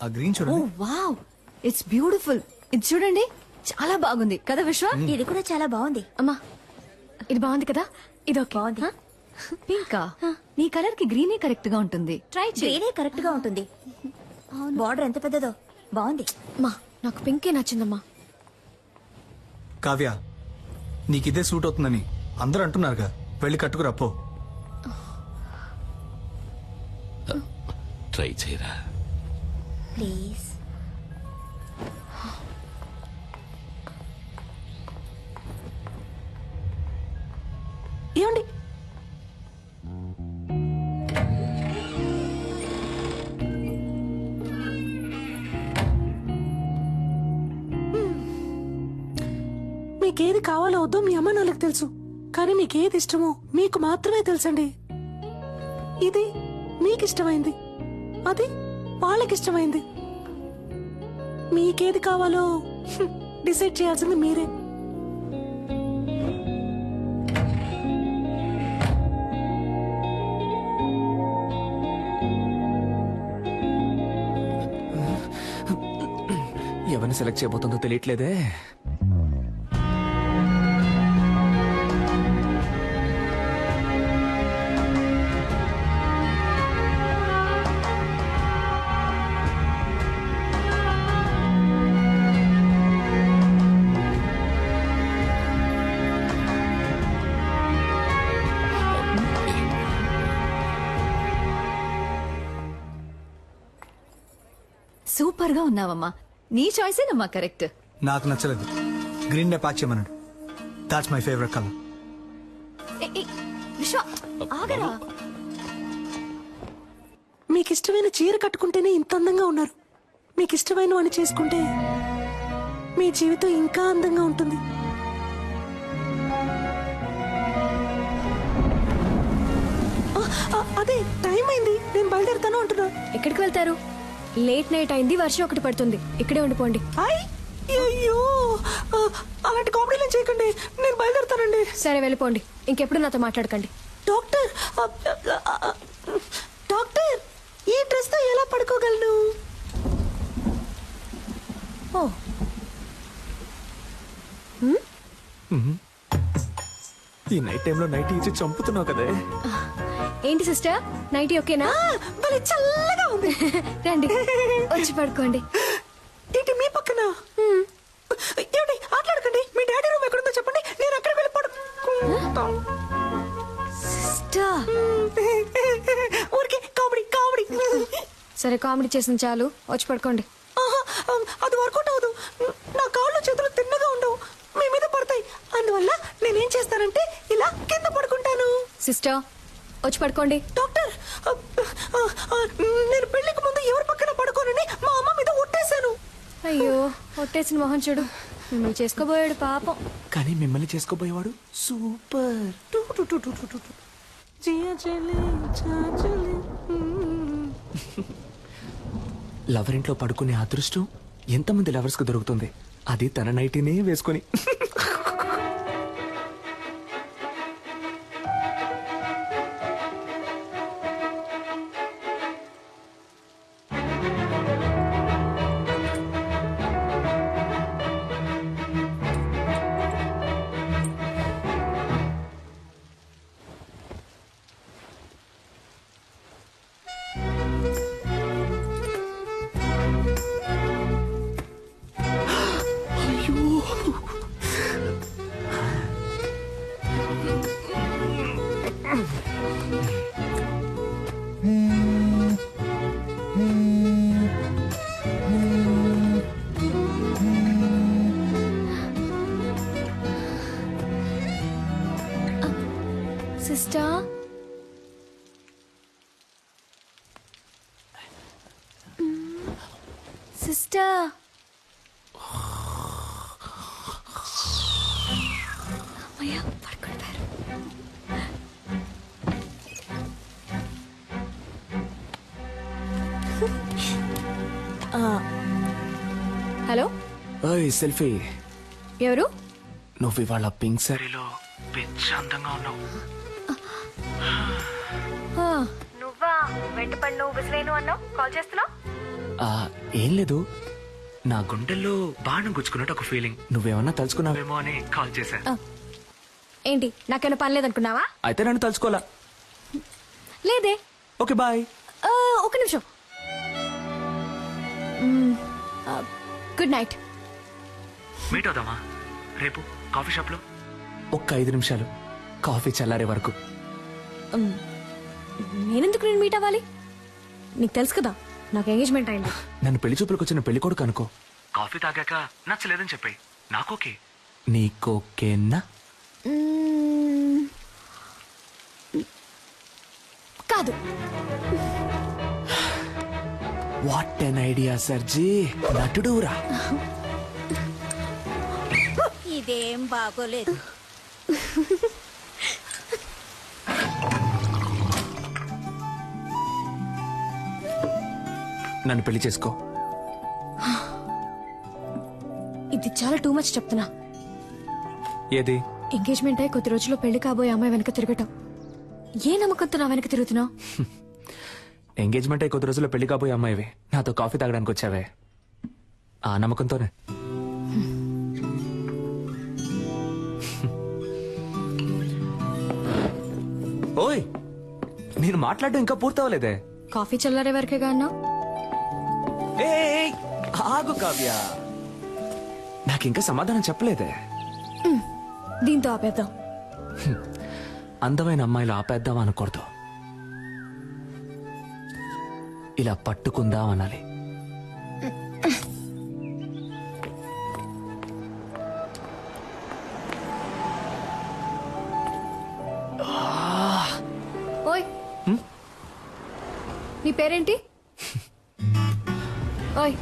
ఆ గ్రీన్ ఓ చూడండి. Wow, it's beautiful. ఇది చూడండి, చాలా బాగుంది కదా విశ్వ? ఇది కూడా చాలా బాగుంది. అమ్మా ఇది బాగుంది కదా, ఇది ఓకే బాగుంది. పింకా? నీ కలర్ కి గ్రీనే కరెక్ట్ గా ఉంటుంది. ట్రై చేయి. గ్రీనే కరెక్ట్ గా ఉంటుంది. బార్డర్ ఎంత పెద్దదో, బాగుంది. అమ్మా నాకు పింకే నచ్చిందమ్మా. కావ్య, నీకిదే సూట్ అవుతుందని అందరూ అంటున్నారుగా, వెళ్ళి కట్టుకురా పో. ట్రై చేయరా. ప్లీజ్. ఏమండి, మీకేది కావాలో వద్దో మీ అమ్మ నాన్నలకు తెలుసు, కానీ మీకేది ఇష్టమో మీకు మాత్రమే తెలుసండి. ఇది మీకిష్టమైంది, అది వాళ్ళకిష్టమైంది. మీకేది కావాలో డిసైడ్ చేయాల్సింది మీరే. ఎవరిని సెలెక్ట్ చేయబోతుందో తెలియట్లేదే. సూపర్ గా ఉన్నావమ్మా. నీ చాయిసేనమ్మా కరెక్ట్. నాకు నచ్చలేదు. గ్రీన్ డే ప్యాక్ చేయమన్నాడు. That's my favourite colour. విశ్వ ఆగరా. మీకు ఇష్టమైన చీర కట్టుకుంటేనే ఇంత అందంగా ఉన్నారు. మీకు ఇష్టమైన వాడిని చేసుకుంటే మీ జీవితం ఇంకా అందంగా ఉంటుంది. అదే టైం అయింది, నేను బయలుదేరుతాను అంటున్నా. ఎక్కడికి వెళ్తారు? లేట్ నైట్ అయింది, వర్షం ఒకటి పడుతుంది. ఇక్కడే ఉండిపోండి. అయ్యో, అలాంటి కామెడీలు చేయకండి, నేను బయలుదేరుతానండి. సరే వెళ్ళిపోండి, ఇంకెప్పుడు నాతో మాట్లాడకండి. డాక్టర్, డాక్టర్, ఈ డ్రెస్ తో ఎలా పడుకోగలను? ఓ ఈ నైట్ టైంలో నైట్ ఇచ్చి చంపుతున్నావు కదే. ఏంటి సిస్టర్, నైటీ ఓకేనా? భలే చల్లగా ఉంది. రండి వచ్చి పడుకోండి. ఏంటి మీ పక్కన? ఏమిటి ఆటలాడకండి. మీ డాడీ రూమ్ ఎక్కడుందో చెప్పండి, నేను అక్కడ వెళ్ళి పడుకుంటాను. సిస్టర్ ఊరికే కామెడీ కామెడీ. సరే కామెడీ చేసింది చాలు, వచ్చి పడుకోండి. అది వర్కౌట్ అవ్వదు. నా కాళ్ళు చేతులు తిన్నగా ఉండవు, మీ మీద పడతాయి. అందువల్ల నేనేం చేస్తానంటే ఇలా కింద పడుకుంటాను. సిస్టర్ వచ్చి పడుకోండి. డాక్టర్, నేను పెళ్లికి ముందు ఎవరి పక్కన పడుకోనని మా అమ్మ మీద ఒట్టేశాను. అయ్యో ఒట్టేసిన మొహం చూడు, మిమ్మల్ని చేసుకోబోయాడు పాపం. కానీ మిమ్మల్ని చేసుకోబోయేవాడు సూపర్. లవర్ ఇంట్లో పడుకునే అదృష్టం ఎంతమంది లవర్స్ కు దొరుకుతుంది, అది తన నైటీనే వేసుకొని. సిస్టర్ సిస్టర్ అమ్మయ్య పడుకుంటారు. హలో ఓయ్ సెల్ఫీ, ఎవరు? నువ్వు ఇవాళ పింక్ సారీలో పిచ్చి అందంగా ఉన్నావు. ఆ, నువ్వా? వెంటపడి నువ్వు విసిరేను అన్నావు, కాల్ చేస్తున్నావు. ఏం లేదు, నా గుండెల్లో బాణం గుచ్చుకున్నట్టు ఒక ఫీలింగ్. నువ్వేమన్నా తలుచుకున్నావేమో అని కాల్ చేశా. ఏంటి నాకేమైనా పని లేదనుకున్నావా? అయితే నన్ను తలుచుకోవాలా? లేదే. Okay bye. ఒక నిమిషం. Good night. మీట్ అవుదామా రేపు కాఫీ షాప్ లో? ఒక్క 5 నిమిషాలు, కాఫీ చల్లారే వరకు. నేనెందుకు నేను మీట్ అవ్వాలి? నీకు తెలుసు కదా నాకు ఎంగేజ్మెంట్ అయింది. నన్ను పెళ్లి చూపులకు వచ్చిన పెళ్లి కొడుకు అనుకో. కాఫీ తాగాక నచ్చలేదని చెప్పాయి, నాకోకే. నీకోకేనా? కాదు. వాట్ ఎన్ ఐడియా సర్జీ, నటుడురా. ఇదేం బాగోలేదు. నన్ను పెళ్లి చేసుకో. ఇది చాలా టూ మచ్ చెప్తున్నా. ఏది? ఎంగేజ్మెంట్ అయి కొద్ది రోజుల్లో పెళ్లి కాబోయే అమ్మాయి వెనక తిరగటం. ఏ నమ్మకంతో నా వెనక తిరుగుతున్నావు? ఎంగేజ్మెంట్ అయి కొద్ది రోజుల్లో పెళ్లి కాబోయే అమ్మాయివే నాతో కాఫీ తాగడానికి వచ్చావే, ఆ నమ్మకంతోనే. ఓయ్, నేను మాట్లాడడం ఇంకా పూర్తవలేదే. కాఫీ చల్లారే వరకేగా అన్నావు. ఏయ్, ఆగు కావ్య, నాకింకా సమాధానం చెప్పలేదే. దీంతో ఆపేద్దాం. అందమైన అమ్మాయిలు ఆపేద్దాం అనకూడదు, ఇలా పట్టుకుందాం అనాలి. ఓయ్, నీ పేరేంటి? ఓయ్,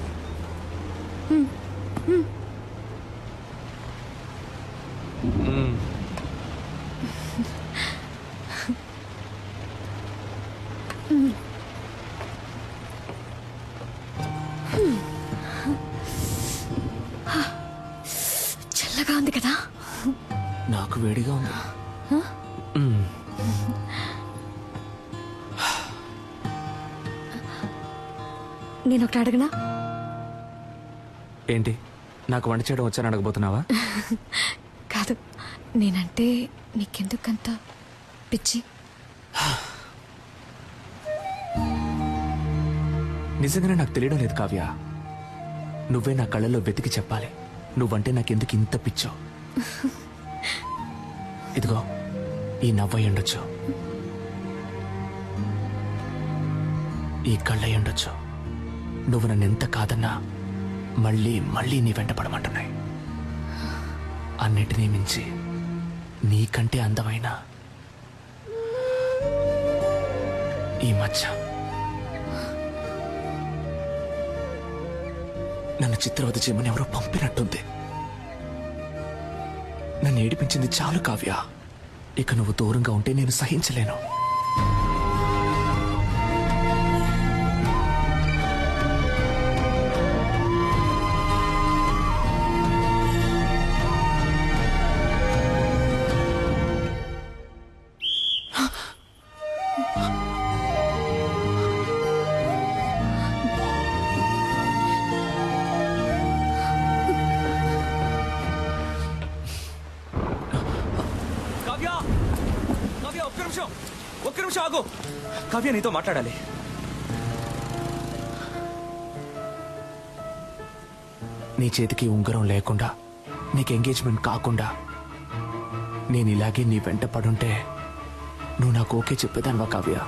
చల్లగా ఉంది కదా? నాకు వేడిగా ఉంది. నేను ఒకటి అడగనా? ఏంటి, నాకు వంట చేయడం వచ్చని అడగబోతున్నావా? కాదు, నేనంటే నీకెందుకంత పిచ్చి? నిజంగానే నాకు తెలియడం లేదు కావ్య. నువ్వే నా కళ్ళలో వెతికి చెప్పాలి, నువ్వంటే నాకెందుకు ఇంత పిచ్చో. ఇదిగో, ఈ నవ్వై ఉండొచ్చు, ఈ కళ్ళై ఉండొచ్చు. నువ్వు నన్ను ఎంత కాదన్నా మళ్ళీ మళ్ళీ నీ వెంట పడమంటున్నాయి. అన్నిటినీ మించి నీకంటే అందమైన ఈ మచ్చ నన్ను చిత్రవద చేయమని ఎవరో పంపినట్టుంది. నన్ను ఏడిపించింది చాలు కావ్య, ఇక నువ్వు దూరంగా ఉంటే నేను సహించలేను. ఒక్క నిమిషం ఆగు కావ్య, నీతో మాట్లాడాలి. నీ చేతికి ఉంగరం లేకుండా, నీకు ఎంగేజ్మెంట్ కాకుండా నేను ఇలాగే నీ వెంట పడుంటే నువ్వు నాకు ఓకే చెప్పేదానివా కావ్య?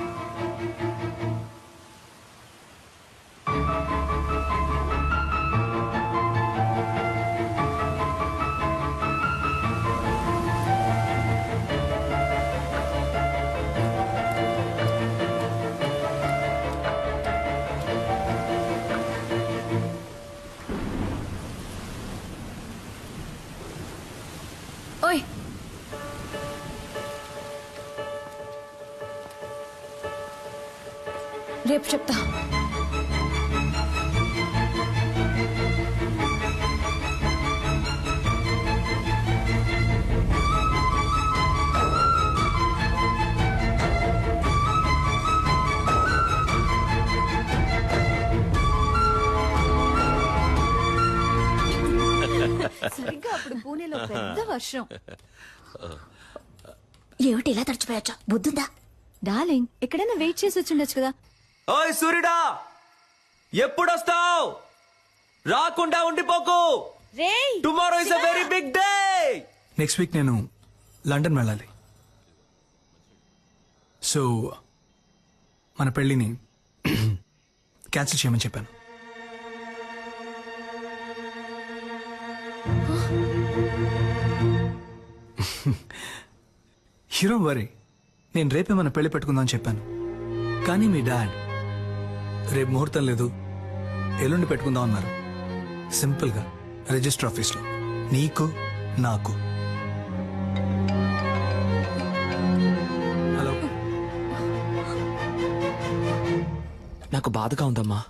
ఓయ్, రేపు చెప్తా. సరిగ్గా అప్పుడు పూణేలో పెద్ద వర్షం. ఏమిటి ఇలా తడిచిపోయొచ్చా? బుద్ధుందా? డార్లింగ్, ఎక్కడైనా వెయిట్ చేసి వచ్చిండొచ్చు కదా. ఓయ్ సూర్యుడా, ఎప్పుడొస్తావు? రాకుండా ఉండిపోకు. Tomorrow is a very big day. Next week నేను లండన్ వెళ్ళాలి. సో మన పెళ్ళిని క్యాన్సిల్ చేయమని చెప్పాను. హీరో వరీ, నేను రేపే మన పెళ్లి పెట్టుకుందాం అని చెప్పాను. కానీ మీ డాడ్ రేపు ముహూర్తం లేదు, ఎల్లుండి పెట్టుకుందాం అన్నారు. సింపుల్గా రిజిస్టర్ ఆఫీస్లో, నీకు నాకు. హలో, నాకు బాధగా ఉందమ్మా.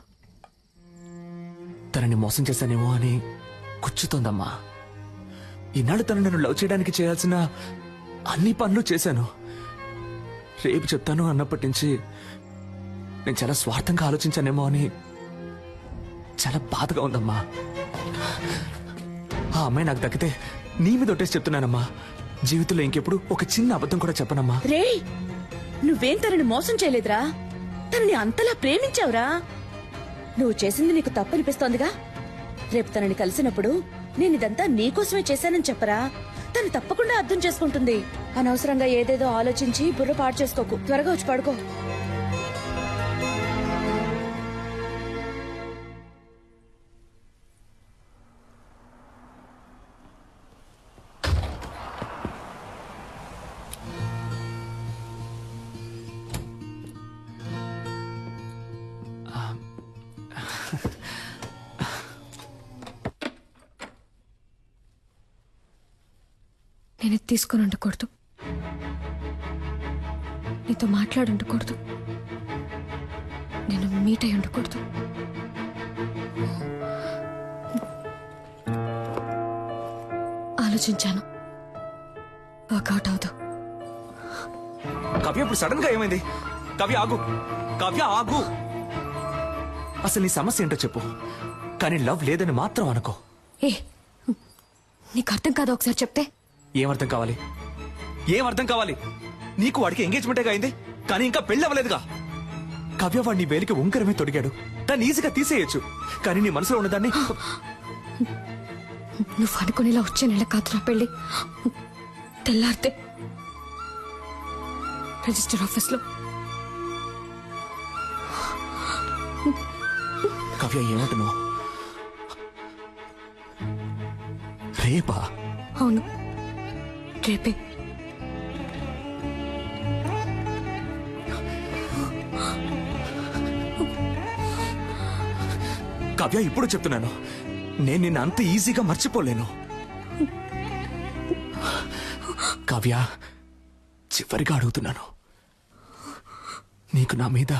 తనని మోసం చేశానేమో అని కూర్చుతోందమ్మా. ఈనాడు తను నన్ను లవ్ చేయడానికి చేయాల్సిన అన్ని పనులు చేశాను. రేపు చెప్తాను అన్నప్పటి నుంచి నేను చాలా స్వార్థంగా ఆలోచించానేమో అని చాలా బాధగా ఉందమ్మా. ఆ అమ్మాయి నాకు దక్కితే నీ మీద ఒట్టేసి చెప్తున్నానమ్మా, జీవితంలో ఇంకెప్పుడు ఒక చిన్న అబద్ధం కూడా చెప్పనమ్మా. రే, నువ్వేం తనని మోసం చేయలేదురా, తనని అంతలా ప్రేమించావురా. నువ్వు చేసింది నీకు తప్పనిపిస్తోందిగా. రేపు తనని కలిసినప్పుడు నేనిదంతా నీకోసమే చేశానని చెప్పరా, తను తప్పకుండా అర్థం చేసుకుంటుంది. అనవసరంగా ఏదేదో ఆలోచించి బుర్ర పాడు చేసుకోకు. త్వరగా వచ్చి పడుకో. నేను ఇది తీసుకుని ఉండకూడదు, నీతో మాట్లాడి ఉండకూడదు, నేను మీట్ అయి ఉండకూడదు. ఆలోచించాను, వర్కౌట్ అవదు. కవ్య, ఇప్పుడు సడన్ గా ఏమైంది? కవ్య ఆగు, కవ్య ఆగు. అసలు నీ సమస్య ఏంటో చెప్పు, కానీ లవ్ లేదని మాత్రం అనుకో. ఏ, నీకు అర్థం కాదు, ఒకసారి చెప్తే. ఏమర్థం కావాలి? ఏమర్థం కావాలి? నీకు వాడికి ఎంగేజ్మెంటే అయింది, కానీ ఇంకా పెళ్లి అవ్వలేదుగా. కవ్య వాడిని వేలికి ఉంకరమే తొడిగాడు, దాన్ని ఈజీగా తీసేయచ్చు. కానీ నీ మనసులో ఉన్నదాన్ని నువ్వు అనుకునేలా వచ్చే నెల కాదు నా పెళ్లి. తెల్లారితే రిజిస్టర్ ఆఫీస్లో. కవ్య, ఏమంటున్నావు? రేపా? అవును, రేపే. కవ్య, ఇప్పుడు చెప్తున్నాను, నేను నిన్ను అంత ఈజీగా మర్చిపోలేను. కవ్య, చివరిగా అడుగుతున్నాను, నీకు నా మీద